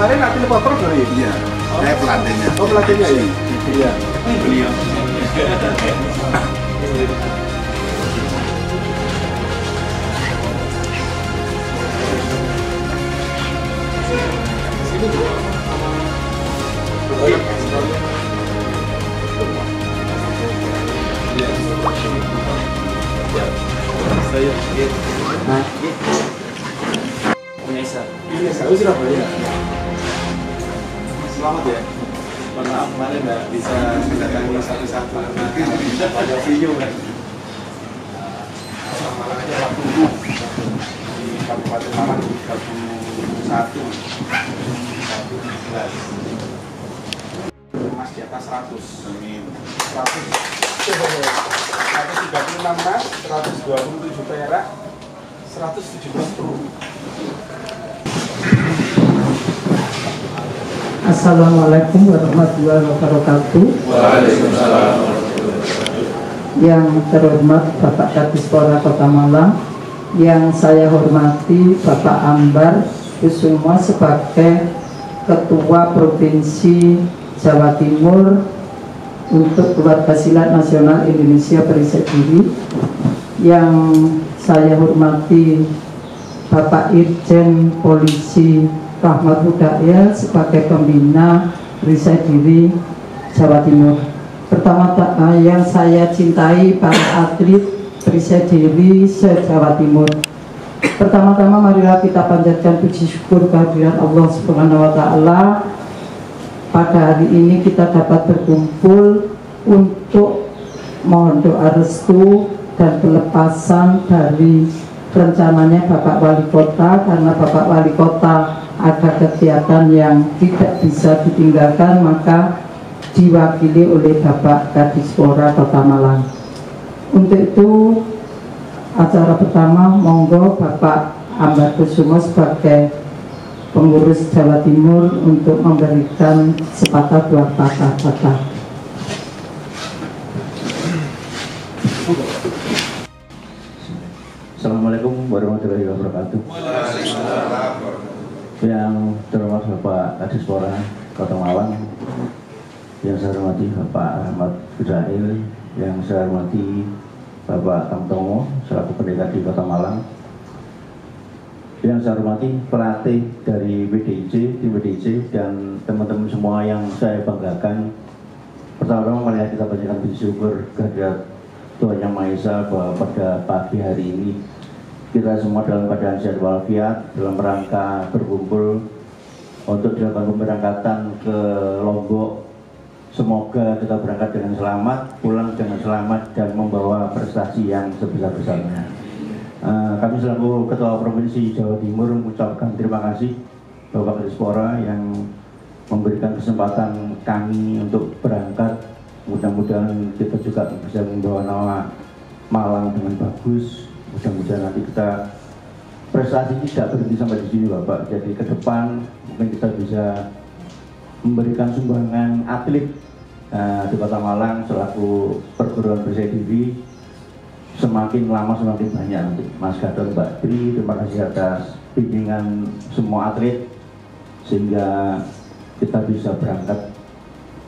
kemarin atlet motor dari? Iya, saya pelatihnya. Oh, pelatihnya ya? Iya. Beliau. Sini bro. Saya Ini saya Surabaya. Selamat ya. Mohon maaf kemarin nggak bisa mendatangi satu-satu karena ada video kan. Malang aja waktu di Kabupaten Malang 31 Mas di atas 100. Amin. 136 emas, 127 perak, 117 perunggu. Assalamualaikum warahmatullahi wabarakatuh. Waalaikumsalam. Yang terhormat Bapak Kadispora Kota Malang, yang saya hormati Bapak Ambar Kusuma sebagai Ketua Provinsi Jawa Timur untuk Keluarga Silat Nasional Indonesia Periset Diri, yang saya hormati Bapak Irjen Polisi Rahmat Hudaya sebagai pembina Periset Diri Jawa Timur. Pertama-tama yang saya cintai para atlet Periset Diri se-Jawa Timur. Pertama-tama marilah kita panjatkan puji syukur kehadirat Allah Subhanahu wa Ta'ala. Pada hari ini kita dapat berkumpul untuk mohon doa restu dan pelepasan dari rencananya Bapak Wali Kota, karena Bapak Wali Kota ada kegiatan yang tidak bisa ditinggalkan, maka diwakili oleh Bapak Kadispora Kota Malang. Untuk itu acara pertama monggo Bapak Ambar Kusuma sebagai pengurus Jawa Timur untuk memberikan sepatah dua patah kata. Assalamualaikum warahmatullahi wabarakatuh. Yang terhormat Bapak Kadispora Kota Malang, yang saya hormati Bapak Ahmad Fidrail, yang saya hormati Bapak Tamtomo selaku pendeta di Kota Malang, yang saya hormati pelatih dari tim BDIC, dan teman-teman semua yang saya banggakan. Pertama-tama mari kita panjatkan puji syukur kehadirat Tuhan Yang Maha Esa bahwa pada pagi hari ini kita semua dalam keadaan sehat walafiat dalam rangka berkumpul untuk dilakukan pemberangkatan ke Lombok. Semoga kita berangkat dengan selamat, pulang dengan selamat, dan membawa prestasi yang sebesar-besarnya. Kami selaku Ketua Provinsi Jawa Timur mengucapkan terima kasih Bapak Kadispora yang memberikan kesempatan kami untuk berangkat. Mudah-mudahan kita juga bisa membawa nama Malang dengan bagus. Mudah-mudahan nanti kita prestasi tidak berhenti sampai di sini Bapak. Jadi ke depan mungkin kita bisa memberikan sumbangan atlet di Kota Malang selaku perguruan Periset Diri. Semakin lama semakin banyak nanti. Mas Gadot, Mbak Tri, terima kasih atas bimbingan semua atlet sehingga kita bisa berangkat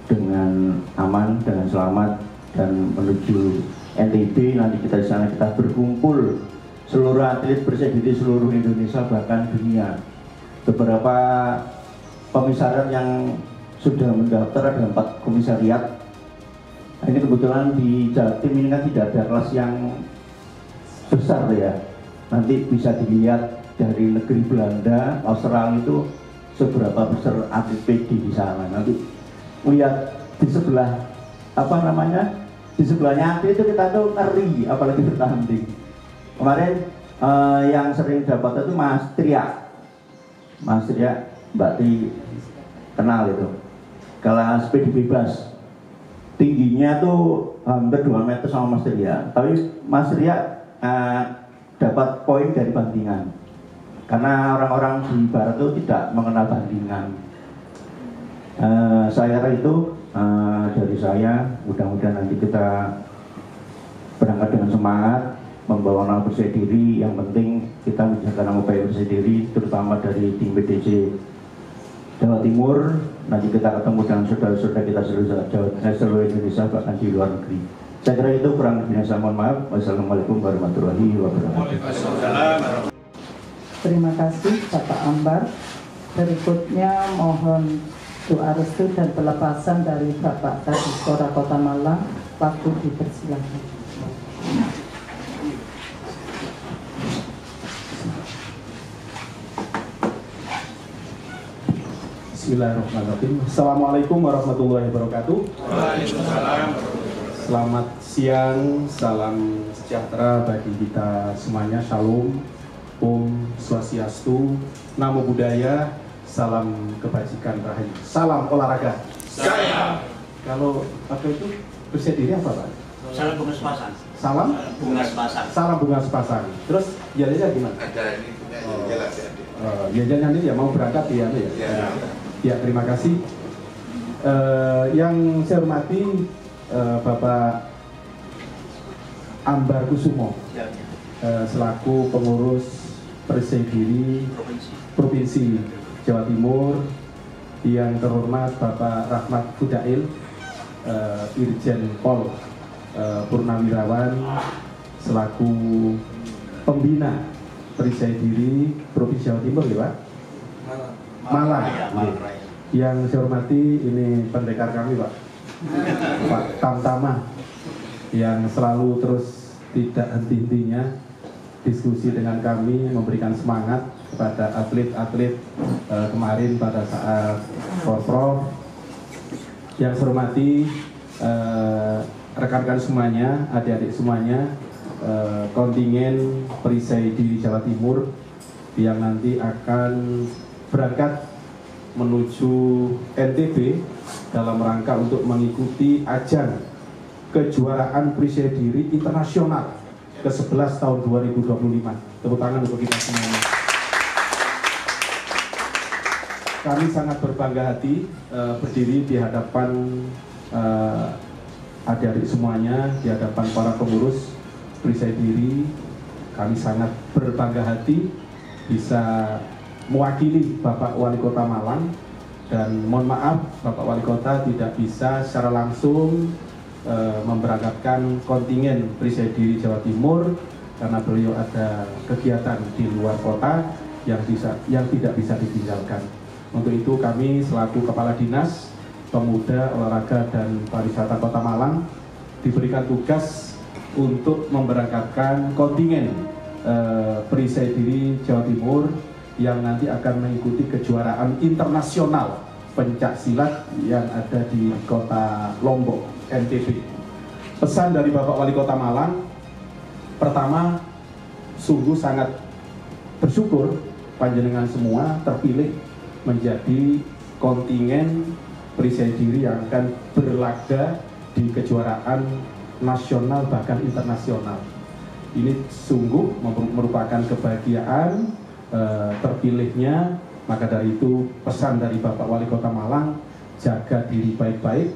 dengan aman, dengan selamat, dan menuju NTB. Nanti kita di sana kita berkumpul seluruh atlet Periset Diri seluruh Indonesia bahkan dunia. Beberapa komisariat yang sudah mendaftar ada 4 komisariat. Ini kebetulan di Jatim ini kan tidak ada kelas yang besar ya. Nanti bisa dilihat dari negeri Belanda, Australia itu seberapa besar atlet PD di sana. Nanti lihat di sebelah di sebelahnya atlet itu kita tuh ngeri, apalagi bertanding. Kemarin yang sering dapat itu Mas Tria, Mbak Tri kenal itu. Kelas PD bebas, tingginya tuh hampir 2 meter sama Mas Tria. Tapi Mas Tria dapat poin dari bandingan, karena orang-orang di barat itu tidak mengenal bandingan. Saya kira itu dari saya. Mudah-mudahan nanti kita berangkat dengan semangat, membawa nama Periset Diri. Yang penting kita menjaga nama baik Periset Diri, terutama dari tim BDC Jawa Timur, nanti kita ketemu dengan saudara-saudara kita seluruh Indonesia, bahkan di luar negeri. Saya kira itu, kurang lebihnya saya mohon maaf. Wassalamualaikum warahmatullahi wabarakatuh. Terima kasih Bapak Ambar. Berikutnya mohon doa restu dan pelepasan dari Bapak Kadispora Kota Malang. Waktu dipersilakan. Bismillahirrahmanirrahim. Assalamualaikum warahmatullahi wabarakatuh. Waalaikumsalam. Selamat siang, salam sejahtera bagi kita semuanya. Shalom, Om Swastiastu, Namo Buddhaya, salam kebajikan rahayu, salam olahraga. Saya. Kalau apa itu bersiap diri apa Pak? Salam bunga sepasang. Salam Bunga sepasang. Salam bunga sepasang. Terus jalannya gimana? Ada ini punya jelas ya. Ya jangan ya mau berangkat ya, Ya. Ya, terima kasih. Yang saya hormati Bapak Ambar Kusumo, Ya, selaku pengurus Presidium Provinsi Jawa Timur. Yang terhormat Bapak Rahmat Fudail, Irjen Pol Purnawirawan, selaku pembina Presidium Provinsi Jawa Timur, ya Pak? Malang. Ya, Malang Raya. Yang saya hormati ini pendekar kami Pak, Pak Tamtama, yang selalu terus tidak henti-hentinya diskusi dengan kami, memberikan semangat kepada atlet-atlet kemarin pada saat Porprov. Yang saya hormati rekan-rekan semuanya, adik-adik semuanya, kontingen perisai di Jawa Timur yang nanti akan berangkat menuju NTB dalam rangka untuk mengikuti ajang kejuaraan perisai diri internasional ke-11 tahun 2025. Tepuk tangan untuk kita semuanya. Kami sangat berbangga hati berdiri di hadapan adik-adik semuanya, di hadapan para pengurus perisai diri. Kami sangat berbangga hati bisa mewakili Bapak Wali Kota Malang, dan mohon maaf Bapak Wali Kota tidak bisa secara langsung memberangkatkan kontingen perisai diri Jawa Timur karena beliau ada kegiatan di luar kota yang tidak bisa ditinggalkan. Untuk itu kami selaku Kepala Dinas Pemuda, Olahraga dan Pariwisata Kota Malang diberikan tugas untuk memberangkatkan kontingen perisai diri Jawa Timur yang nanti akan mengikuti kejuaraan internasional pencak silat yang ada di Kota Lombok, NTB. Pesan dari Bapak Wali Kota Malang, pertama, sungguh sangat bersyukur panjenengan semua terpilih menjadi kontingen perisai diri yang akan berlaga di kejuaraan nasional bahkan internasional. Ini sungguh merupakan kebahagiaan terpilihnya. Maka dari itu pesan dari Bapak Wali Kota Malang, jaga diri baik-baik,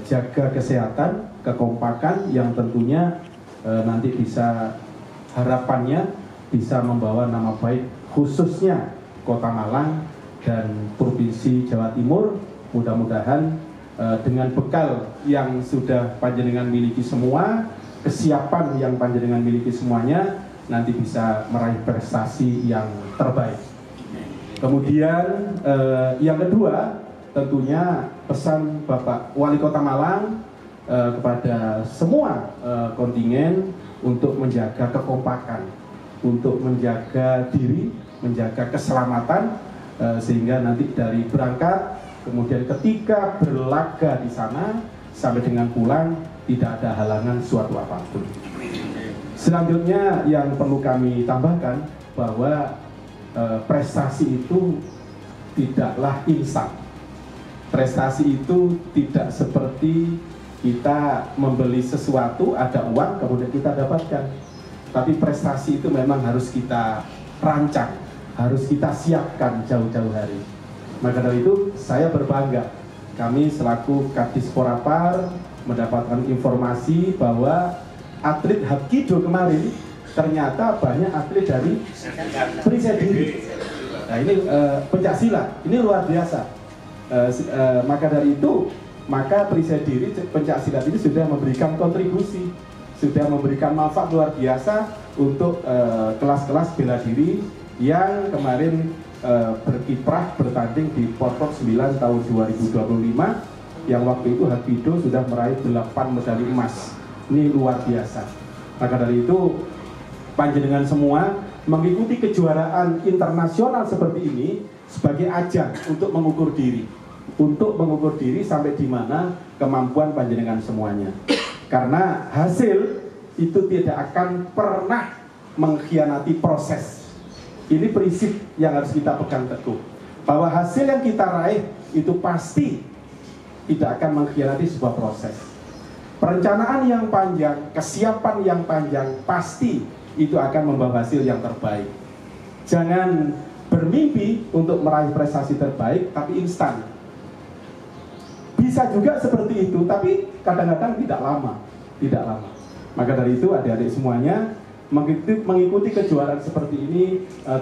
jaga kesehatan, kekompakan yang tentunya nanti bisa, harapannya bisa membawa nama baik khususnya Kota Malang dan Provinsi Jawa Timur. Mudah-mudahan dengan bekal yang sudah panjenengan miliki semua, kesiapan yang panjenengan miliki semuanya, nanti bisa meraih prestasi yang terbaik. Kemudian yang kedua, tentunya pesan Bapak Wali Kota Malang kepada semua kontingen untuk menjaga kekompakan, untuk menjaga diri, menjaga keselamatan, sehingga nanti dari berangkat, kemudian ketika berlaga di sana sampai dengan pulang tidak ada halangan suatu apapun. Selanjutnya yang perlu kami tambahkan bahwa prestasi itu tidaklah instan. Prestasi itu tidak seperti kita membeli sesuatu, ada uang kemudian kita dapatkan. Tapi prestasi itu memang harus kita rancang, harus kita siapkan jauh-jauh hari. Maka dari itu saya berbangga, kami selaku Kadispora Par mendapatkan informasi bahwa atlet Hapkido kemarin ternyata banyak atlet dari perisai diri. Nah ini pencaksilat, ini luar biasa. Maka dari itu, maka Prisadiri pencaksilat ini sudah memberikan kontribusi, sudah memberikan manfaat luar biasa untuk kelas-kelas bela diri yang kemarin berkiprah bertanding di Porprov 9 tahun 2025, yang waktu itu Hafido sudah meraih 8 medali emas. Ini luar biasa. Maka dari itu panjenengan semua mengikuti kejuaraan internasional seperti ini sebagai ajang untuk mengukur diri sampai di mana kemampuan panjenengan semuanya. Karena hasil itu tidak akan pernah mengkhianati proses. Ini prinsip yang harus kita pegang teguh, bahwa hasil yang kita raih itu pasti tidak akan mengkhianati sebuah proses. Perencanaan yang panjang, kesiapan yang panjang, pasti itu akan membawa hasil yang terbaik. Jangan bermimpi untuk meraih prestasi terbaik tapi instan. Bisa juga seperti itu, tapi kadang-kadang tidak lama. Maka dari itu adik-adik semuanya mengikuti kejuaraan seperti ini,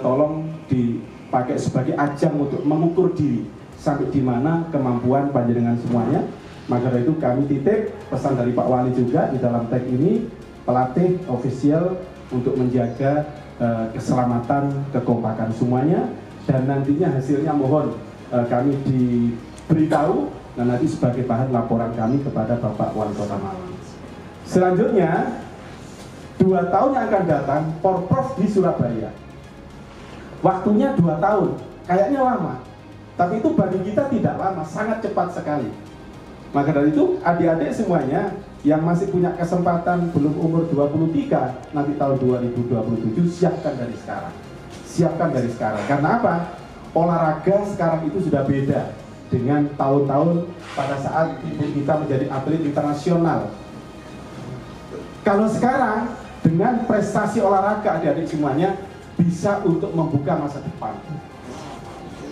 tolong dipakai sebagai ajang untuk mengukur diri sampai di mana kemampuan panjenengan semuanya. Maka dari itu kami titip pesan dari Pak Wali juga di dalam tag ini, pelatih ofisial untuk menjaga keselamatan, kekompakan semuanya, dan nantinya hasilnya mohon kami diberitahu dan nanti sebagai bahan laporan kami kepada Bapak Wali Kota Malang. Selanjutnya 2 tahun yang akan datang Porprov di Surabaya. Waktunya 2 tahun, kayaknya lama, tapi itu bagi kita tidak lama, sangat cepat sekali. Maka dari itu adik-adik semuanya yang masih punya kesempatan belum umur 23 nanti tahun 2027, siapkan dari sekarang. Karena apa? Olahraga sekarang itu sudah beda dengan tahun-tahun pada saat ibu kita menjadi atlet internasional. Kalau sekarang dengan prestasi olahraga adik-adik semuanya bisa untuk membuka masa depan.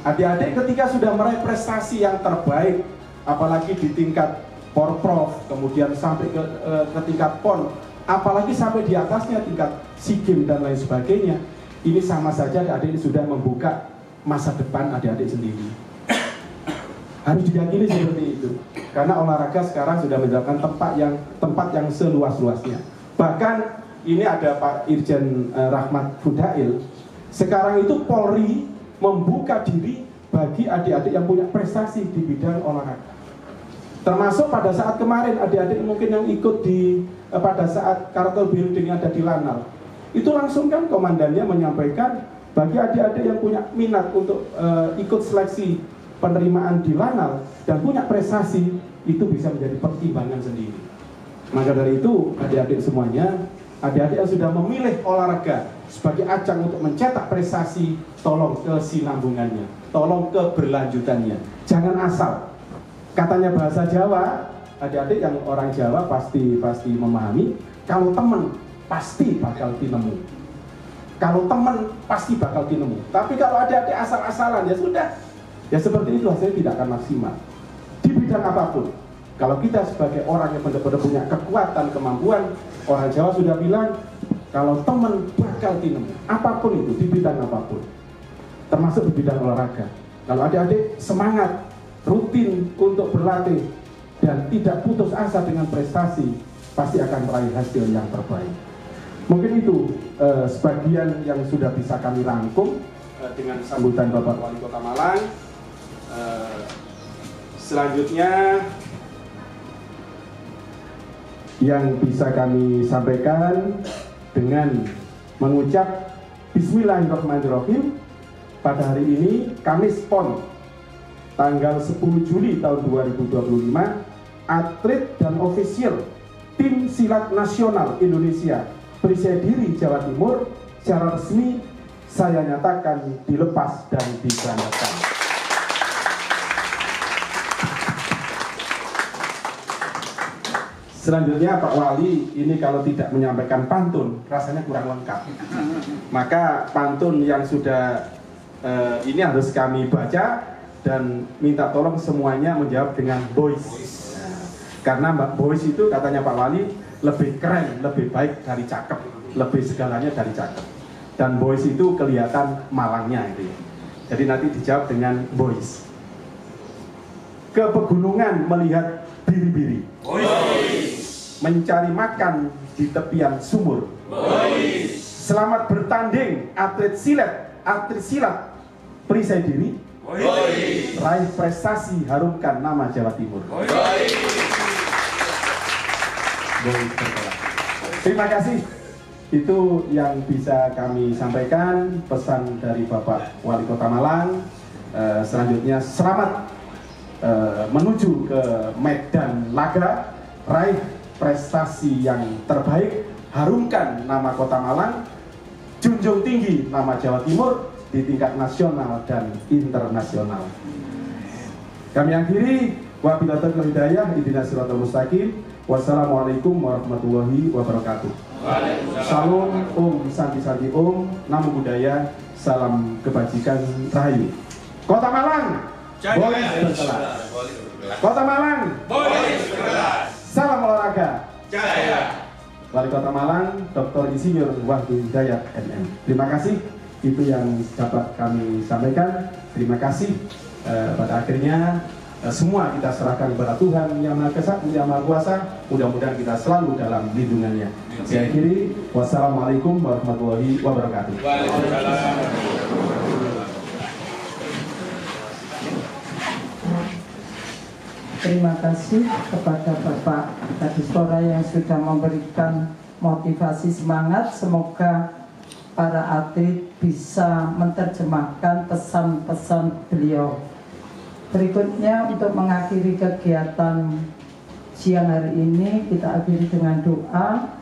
Adik-adik ketika sudah meraih prestasi yang terbaik, apalagi di tingkat Porprov, kemudian sampai ke tingkat PON, apalagi sampai di atasnya tingkat SEA Games dan lain sebagainya, ini sama saja adik-adik sudah membuka masa depan adik-adik sendiri. Harus diyakini seperti itu, karena olahraga sekarang sudah menjadikan tempat yang seluas-luasnya. Bahkan ini ada Pak Irjen Rahmat Fudail. Sekarang itu Polri membuka diri bagi adik-adik yang punya prestasi di bidang olahraga. Termasuk pada saat kemarin adik-adik mungkin yang ikut pada saat Kartel Building ada di Lanal. Itu langsung kan komandannya menyampaikan bagi adik-adik yang punya minat untuk ikut seleksi penerimaan di Lanal dan punya prestasi, itu bisa menjadi pertimbangan sendiri. Maka dari itu adik-adik semuanya, adik-adik yang sudah memilih olahraga sebagai ajang untuk mencetak prestasi, tolong kesinambungannya, tolong keberlanjutannya, jangan asal. Katanya bahasa Jawa, adik-adik yang orang Jawa pasti memahami, kalau temen pasti bakal tinemu. Kalau temen pasti bakal tinemu. Tapi kalau adik-adik asal-asalan, ya sudah, ya seperti itu, hasilnya tidak akan maksimal di bidang apapun. Kalau kita sebagai orang yang benar-benar punya kekuatan, kemampuan, orang Jawa sudah bilang, kalau teman bakal tinemu, apapun itu, di bidang apapun, termasuk di bidang olahraga. Kalau adik-adik semangat, rutin untuk berlatih, dan tidak putus asa dengan prestasi, pasti akan meraih hasil yang terbaik. Mungkin itu sebagian yang sudah bisa kami rangkum dengan sambutan Bapak Wali Kota Malang. Selanjutnya yang bisa kami sampaikan dengan mengucap Bismillahirrahmanirrahim. Pada hari ini Kamis PON tanggal 10 Juli tahun 2025, atlet dan ofisial tim silat nasional Indonesia Prisadiri Jawa Timur secara resmi saya nyatakan dilepas dan diberangkatkan. Selanjutnya Pak Wali ini kalau tidak menyampaikan pantun rasanya kurang lengkap. Maka pantun yang sudah ini harus kami baca dan minta tolong semuanya menjawab dengan voice. Karena Mbak voice itu katanya Pak Wali lebih keren, lebih baik dari cakep, lebih segalanya dari cakep. Dan voice itu kelihatan Malangnya itu. Jadi nanti dijawab dengan boys. Ke pegunungan melihat biri-biri. Mencari makan di tepian sumur. Selamat bertanding atlet silat perisai diri. Raih prestasi, harumkan nama Jawa Timur. Terima kasih. Itu yang bisa kami sampaikan, pesan dari Bapak Wali Kota Malang. Selanjutnya selamat menuju ke medan laga, raih prestasi yang terbaik, harumkan nama Kota Malang, junjung tinggi nama Jawa Timur di tingkat nasional dan internasional. Kami akhiri, wabillahi taufiq wal hidayah, ihdinas siratal mustaqim. Wassalamualaikum warahmatullahi wabarakatuh. Salam, Om Santi Om, Namo Buddhaya, salam kebajikan, rahayu. Kota Malang, boleh berkelas. Kota Malang, boleh berkelas. Salam olahraga. Jaya. Wali Kota Malang, Dr. Insinyur Wahyu Hidayat MM. Terima kasih. Itu yang dapat kami sampaikan. Terima kasih. Pada akhirnya semua kita serahkan kepada Tuhan Yang Maha Esa, Yang Maha Kuasa. Mudah-mudahan kita selalu dalam lindungannya. Saya akhiri. Wassalamualaikum warahmatullahi wabarakatuh. Terima kasih kepada Bapak Kadispora yang sudah memberikan motivasi semangat. Semoga para atlet bisa menerjemahkan pesan-pesan beliau. Berikutnya untuk mengakhiri kegiatan siang hari ini, kita akhiri dengan doa.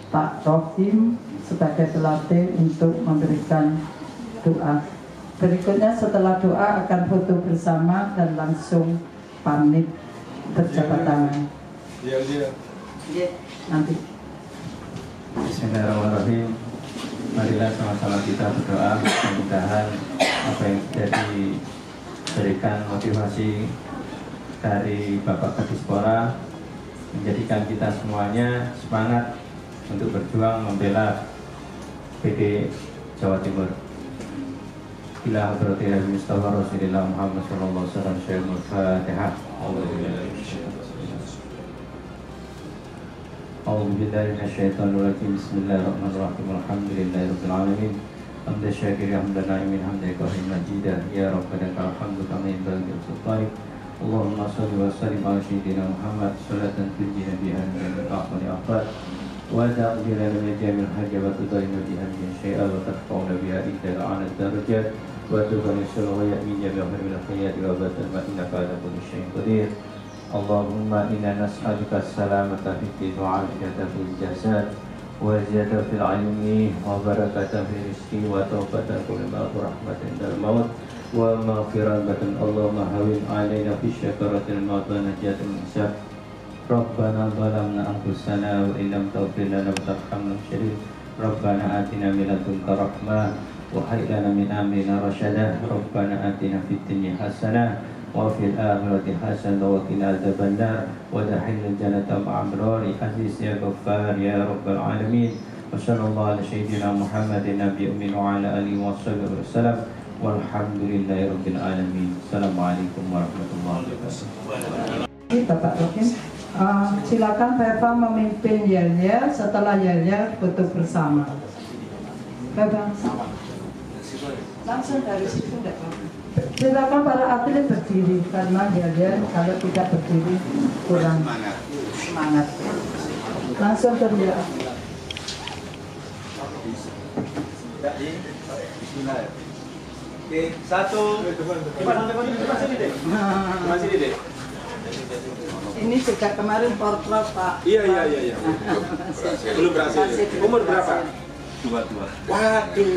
Pak Rohim sebagai pelatih untuk memberikan doa. Berikutnya setelah doa akan foto bersama dan langsung pamit berjabat tangan. Iya. Nanti. Bismillahirrahmanirrahim. Marilah sama-sama kita berdoa, mudah-mudahan apa yang sudah diberikan motivasi dari Bapak Kadispora menjadikan kita semuanya semangat untuk berjuang membela PD Jawa Timur. Ila hadratil Mustafa Rasulullah Muhammad sallallahu alaihi wasallam. Syaikhul Fatihah. A'udzu billahi minasyaitonir rajim. Bismillahirrahmanirrahim. Alhamdulillahirabbil alamin. Hamdan syakiran hamdan na'imin hamdan karim majidan ya rabbana lakal hamdu kama yanbaghi li sultanik. Allahumma shalli wa sallim ala sayyidina Muhammad salatan tunjina biha min aqwali afat wa ta'dila min jamil hajat wa tudayna biha min syai'a wa tarfa'una biha ila a'la darajat wa tughnishu wa ya'min jamil khairat wa batal ma innaka ala kulli syai'in qadir. Allahumma inna nas'aluka salamata fid din wa 'afiyata fil jasad wa ziyadata fil 'ilmi wa barakata fil rizqi wa tawbatan kulli ma rahmatin dal maut wa maghfiratan. Allahumma hawin 'alaina fi syakaratil maut wa najatil hisab. Rabbana zalamna anfusana wa illam taghfir lana wa tarhamna syadid. Rabbana atina min ladunka rahmah wa hayyi lana min amrina rasyada. Rabbana atina fid dunya hasanah wa fil akhirati hasanah wa qina adzabannar wa adkhilna jannata ma'al abrar. Aziz ya Ghaffar ya rabbal alamin. Wa sallallahu ala sayyidina Muhammadin nabiyyi ummi wa ala alihi wa sahbihi wasallam. Walhamdulillahi rabbil alamin. Assalamualaikum warahmatullahi wabarakatuh. Bapak Rohim, silakan Bapak memimpin yel-yel. Setelah yel-yel foto bersama. Bapak langsung dari situ enggak apa-apa. Silakan para atlet berdiri karena yel-yel kalau tidak berdiri kurang semangat. Langsung teriak. Oke, satu. Masih deh. Ini juga kemarin portret Pak. Iya. Belum berhasil. Umur berapa? 22. Waduh.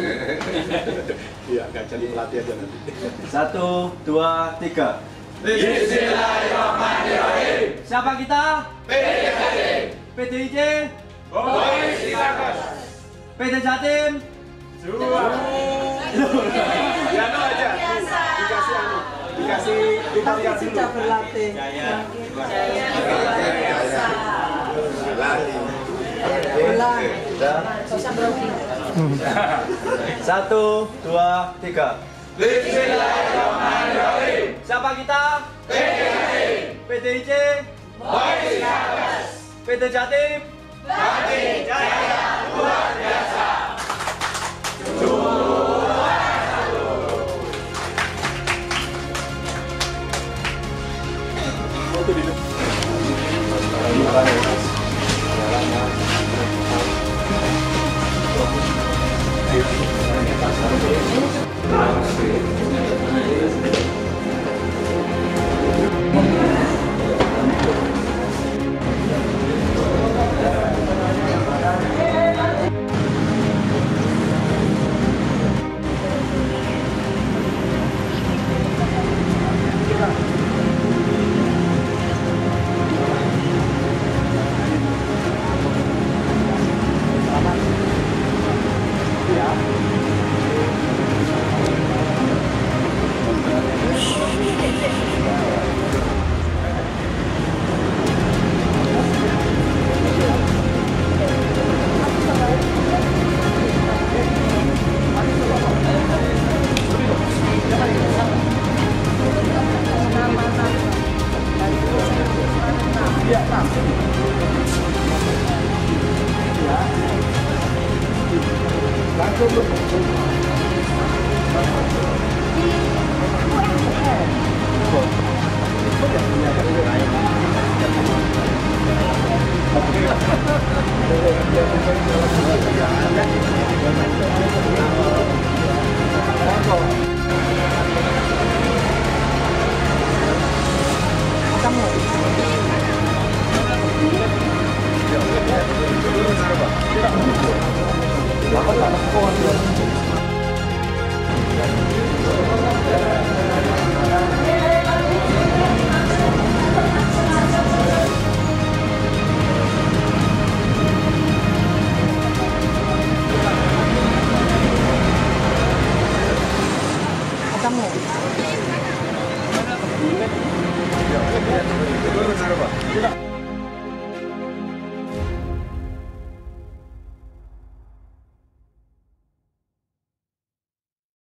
Iya, nggak jadi pelatih aja nanti. 1, 2, 3. Bismillahirrahmanirrahim. Siapa kita? PDIJ. Boys Tirakas. PD Jatim. Ya no aja. Dikasih tutorial dulu. Sudah berlatih. Satu, dua, tiga. Bismillahirrahmanirrahim. Siapa kita? PDIC. PT Jatim. Jaya luar biasa. Kamu.